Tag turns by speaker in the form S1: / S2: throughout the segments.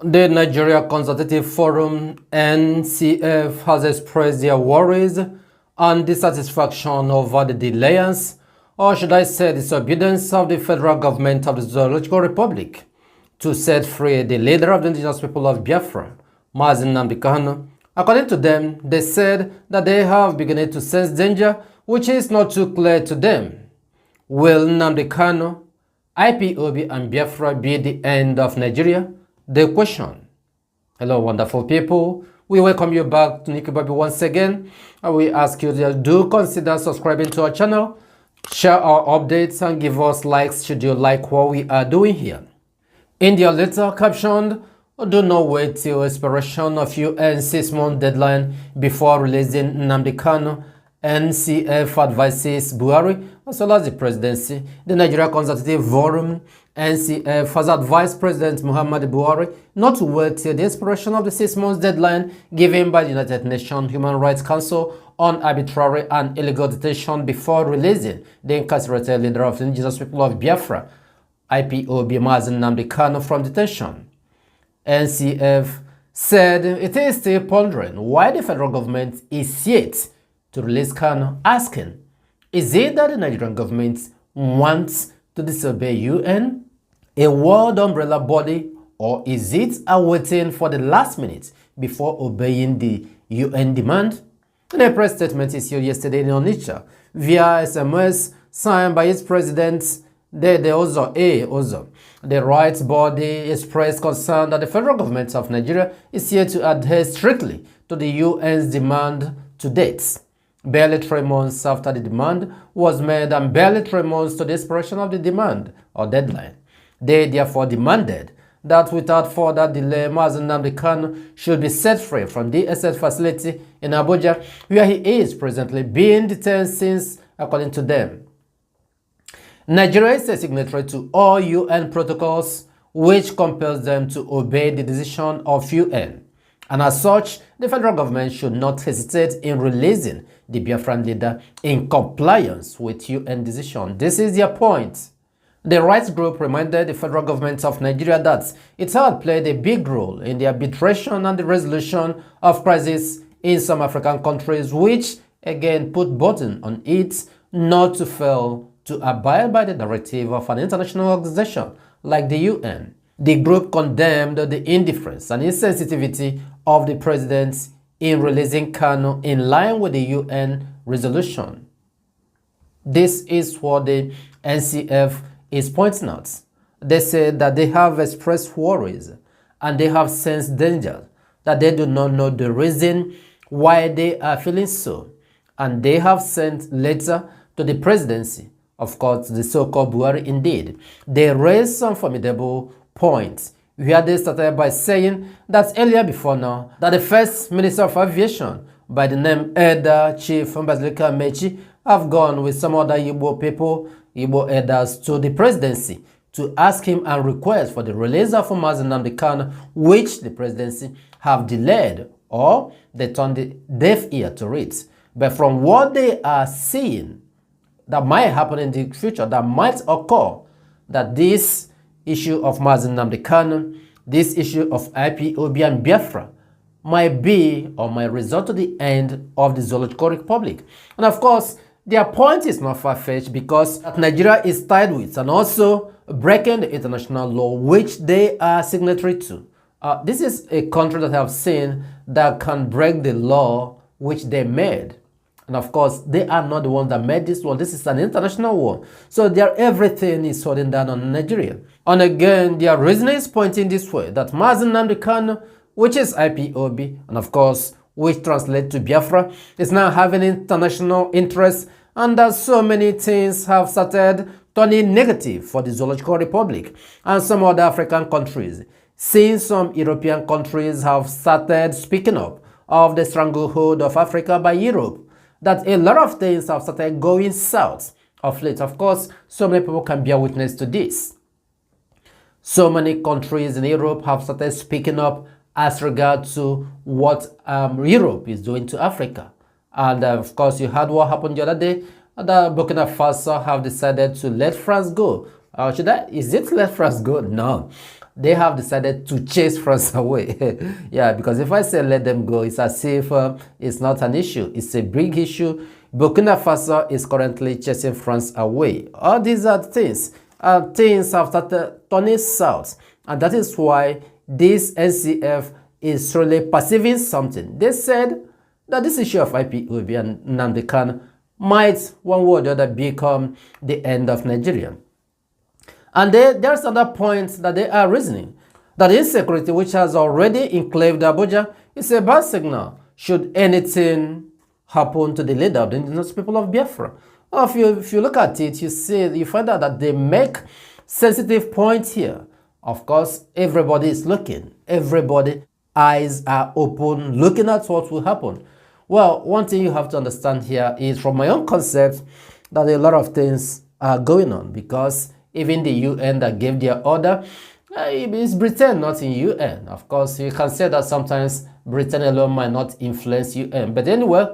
S1: The Nigeria Consultative Forum (NCF) has expressed their worries and dissatisfaction over the delayance, or should I say disobedience, of the federal government of the Zoological Republic to set free the leader of the indigenous people of Biafra, Mazi Nnamdi Kanu. According to them, they said that they have begun to sense danger which is not too clear to them. Will Nnamdi Kanu, IPOB and Biafra be the end of Nigeria? They question. Hello wonderful people, we welcome you back to Nikki Bobby once again, and we ask you to do consider subscribing to our channel, share our updates and give us likes should you like what we are doing here. In their letter captioned, do not wait till expiration of UN 6-month deadline before releasing Nnamdi Kanu. NCF advises Buhari as well as the presidency. The Nigeria Consultative Forum (NCF) has advised President Muhammadu Buhari not to wait till the expiration of the 6-month deadline given by the United Nations Human Rights Council on arbitrary and illegal detention before releasing the incarcerated leader of the indigenous people of Biafra, IPOB Mazi Nnamdi Kanu, from detention. NCF said it is still pondering why the federal government is yet to release Kanu, asking, is it that the Nigerian government wants to disobey UN, a world umbrella body, or is it awaiting for the last minute before obeying the UN demand? In a press statement issued yesterday in Onitsha via SMS signed by its president, the rights body expressed concern that the federal government of Nigeria is here to adhere strictly to the UN's demand to date. Barely 3 months after the demand was made and barely 3 months to the expiration of the demand or deadline, they therefore demanded that without further delay, Mazi Nnamdi Kanu should be set free from the DSS facility in Abuja, where he is presently being detained since, according to them. Nigeria is a signatory to all UN protocols which compels them to obey the decision of UN. And as such, the federal government should not hesitate in releasing the Biafran leader in compliance with UN decision. This is their point. The rights group reminded the federal government of Nigeria that it had played a big role in the arbitration and the resolution of crises in some African countries, which again put burden on it not to fail to abide by the directive of an international organization like the UN. The group condemned the indifference and insensitivity of the president in releasing Kanu in line with the UN resolution. This is what the NCF is pointing out. They said that they have expressed worries and they have sensed danger, that they do not know the reason why they are feeling so. And they have sent letter to the presidency, of course the so-called Buhari indeed. They raised some formidable points where they started by saying that earlier before now that the first Minister of Aviation by the name Elder Chief Mbazilika Mechi have gone with some other Igbo people, Igbo elders, to the presidency to ask him and request for the release of Mazi Nnamdi Kanu, which the presidency have delayed or they turned the deaf ear to it. But from what they are seeing that might happen in the future, that might occur, that this issue of Mazi Nnamdi Kanu, this issue of IPOB and Biafra might be or might result to the end of the Zoological Republic. And of course, their point is not far-fetched because Nigeria is tied with and also breaking the international law which they are signatory to. This is a country that I have seen that can break the law which they made. And of course, they are not the ones that made this one. This is an international one. So everything is holding down on Nigeria. And again, their reasoning is pointing this way, that Mazi Nnamdi Kanu, which is IPOB, and of course, which translates to Biafra, is now having international interest, and that so many things have started turning negative for the Zoological Republic and some other African countries, since some European countries have started speaking up of the stranglehold of Africa by Europe, that a lot of things have started going south of late. Of course, so many people can bear witness to this. So many countries in Europe have started speaking up as regards to what Europe is doing to Africa. And of course, you heard what happened the other day, that Burkina Faso have decided to let France go. Is it let France go? No. they have decided to chase France away. Yeah, because if I say let them go, it's as if it's not an issue. It's a big issue. Burkina Faso is currently chasing France away. All these are things have started turning south. And that is why this NCF is really perceiving something. They said that this issue of IPOB and Nnamdi Kanu might one way or the other become the end of Nigeria. And there's another point that they are reasoning, that insecurity, which has already enclaved Abuja, is a bad signal should anything happen to the leader of the indigenous people of Biafra. Well, if you look at it, you find out that they make sensitive points here. Of course, everybody is looking. Everybody eyes are open, looking at what will happen. Well, one thing you have to understand here is, from my own concept, that a lot of things are going on, because even the UN that gave their order, it's Britain, not in UN. Of course, you can say that sometimes Britain alone might not influence UN. But anyway,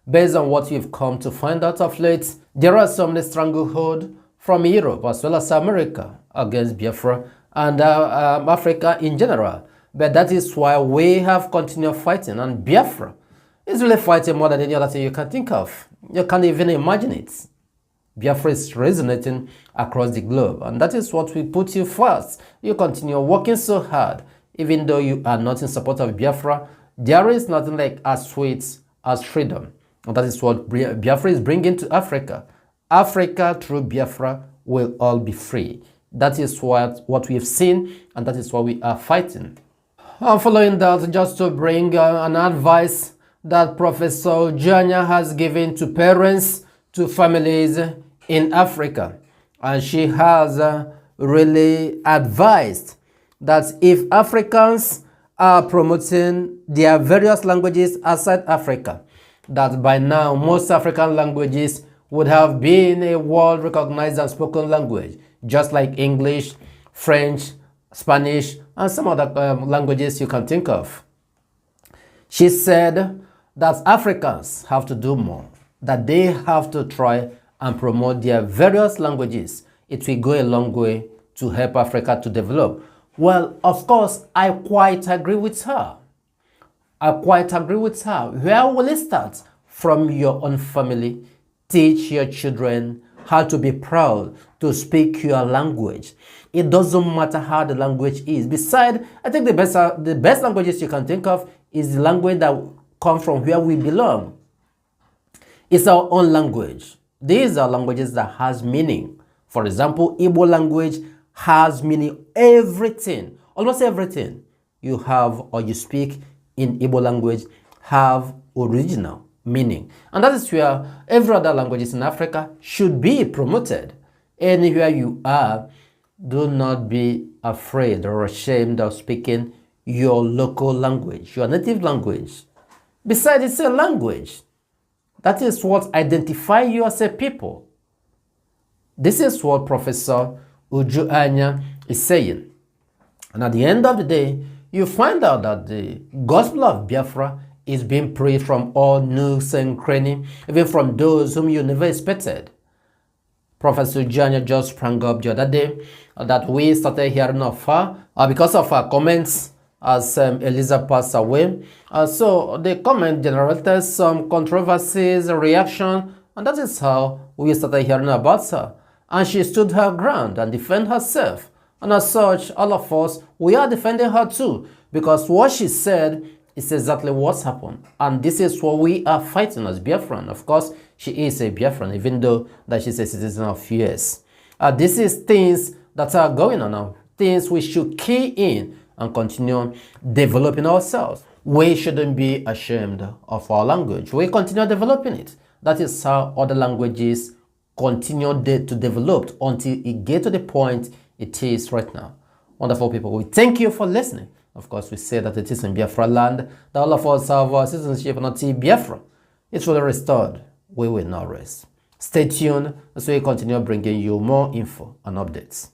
S1: based on what we've come to find out of late, there are some stranglehold from Europe as well as America against Biafra and Africa in general. But that is why we have continued fighting, and Biafra is really fighting more than any other thing you can think of. You can't even imagine it. Biafra is resonating across the globe, and that is what we put you first. You continue working so hard, even though you are not in support of Biafra. There is nothing like as sweet as freedom, and that is what Biafra is bringing to Africa. Africa through Biafra will all be free. That is what we have seen, and that is why we are fighting. And following that, just to bring an advice that Professor Janya has given to parents, to families in Africa. And she has really advised that if Africans are promoting their various languages outside Africa, that by now most African languages would have been a world recognized and spoken language, just like English, French, Spanish, and some other languages you can think of. She said that Africans have to do more, that they have to try and promote their various languages. It will go a long way to help Africa to develop. Well, of course, I quite agree with her. Where will it start? From your own family. Teach your children how to be proud to speak your language. It doesn't matter how the language is. Besides, I think the best languages you can think of is the language that comes from where we belong. It's our own language. These are languages that has meaning. For example, Igbo language has meaning. Everything, almost everything you have or you speak in Igbo language have original meaning. And that is where every other languages in Africa should be promoted. Anywhere you are, do not be afraid or ashamed of speaking your local language, your native language. Besides, it's a language. That is what identifies you as a people. This is what Professor Uju Anya is saying. And at the end of the day, you find out that the gospel of Biafra is being preached from all nooks and crannies, even from those whom you never expected. Professor Janya just sprang up the other day that we started hearing of her because of her comments as Eliza passed away. So the comment generated some controversies, reaction, and that is how we started hearing about her. And she stood her ground and defended herself. And as such, all of us, we are defending her too, because what she said is exactly what's happened. And this is what we are fighting as Biafran. Of course, she is a Biafran, even though that she's a citizen of US. This is things that are going on now, things we should key in and continue developing ourselves. We shouldn't be ashamed of our language. We continue developing it. That is how other languages continue to develop until it gets to the point it is right now. Wonderful people, we thank you for listening. Of course, we say that it is in Biafra land that all of us have our citizenship, not Biafra. It's fully restored. We will not rest. Stay tuned as we continue bringing you more info and updates.